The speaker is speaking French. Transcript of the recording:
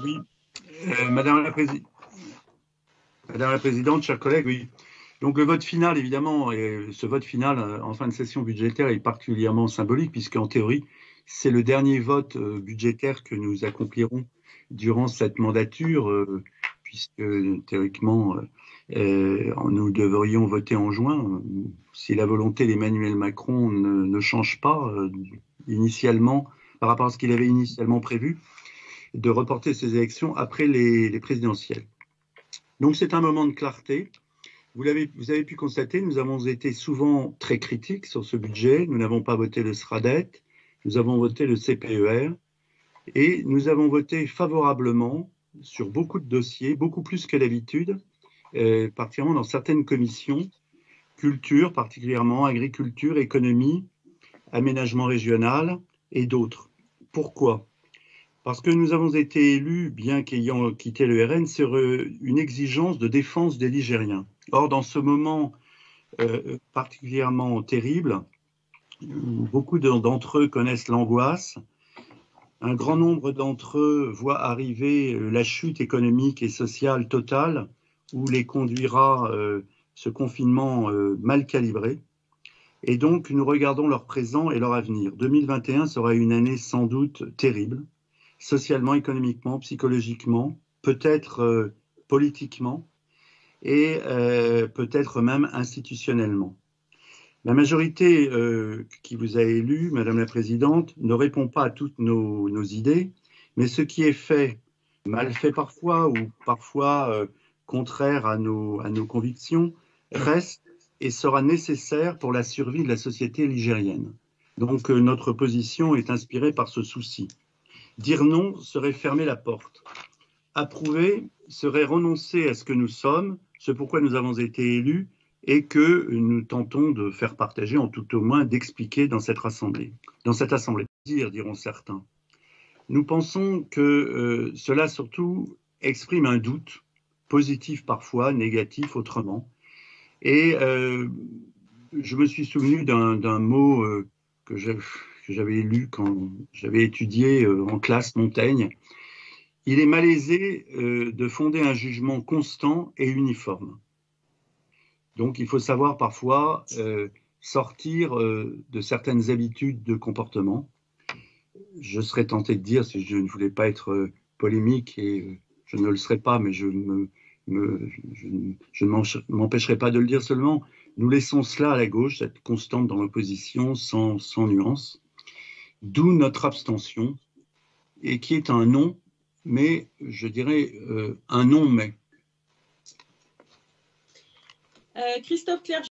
Oui, Madame Madame la Présidente, chers collègues, oui. Donc le vote final, évidemment, et ce vote final en fin de session budgétaire est particulièrement symbolique puisqu'en théorie, c'est le dernier vote budgétaire que nous accomplirons durant cette mandature, puisque théoriquement, nous devrions voter en juin. Si la volonté d'Emmanuel Macron ne change pas initialement par rapport à ce qu'il avait initialement prévu, de reporter ces élections après les présidentielles. Donc c'est un moment de clarté. Vous avez pu constater, nous avons été souvent très critiques sur ce budget. Nous n'avons pas voté le SRADET, nous avons voté le CPER et nous avons voté favorablement sur beaucoup de dossiers, beaucoup plus que d'habitude, particulièrement dans certaines commissions, culture particulièrement, agriculture, économie, aménagement régional et d'autres. Pourquoi? Parce que nous avons été élus, bien qu'ayant quitté le RN, sur une exigence de défense des Ligériens. Or, dans ce moment particulièrement terrible, où beaucoup d'entre eux connaissent l'angoisse, un grand nombre d'entre eux voient arriver la chute économique et sociale totale, où les conduira ce confinement mal calibré. Et donc, nous regardons leur présent et leur avenir. 2021 sera une année sans doute terrible, socialement, économiquement, psychologiquement, peut-être politiquement et peut-être même institutionnellement. La majorité qui vous a élu, Madame la Présidente, ne répond pas à toutes nos idées, mais ce qui est fait, mal fait parfois ou parfois contraire à nos convictions, reste et sera nécessaire pour la survie de la société ligérienne. Donc notre position est inspirée par ce souci. Dire non serait fermer la porte. Approuver serait renoncer à ce que nous sommes, ce pourquoi nous avons été élus et que nous tentons de faire partager, en tout au moins d'expliquer dans cette assemblée. Diront certains. Nous pensons que cela surtout exprime un doute, positif parfois, négatif autrement. Et je me suis souvenu d'un mot que j'avais lu quand j'avais étudié en classe Montaigne. Il est malaisé de fonder un jugement constant et uniforme. Donc il faut savoir parfois sortir de certaines habitudes de comportement. Je serais tenté de dire, si je ne voulais pas être polémique, et je ne le serai pas, mais je ne m'empêcherai pas de le dire seulement, nous laissons cela à la gauche, cette constante dans l'opposition, sans nuance, d'où notre abstention, et qui est un non, mais je dirais un non mais. Christophe Clerget.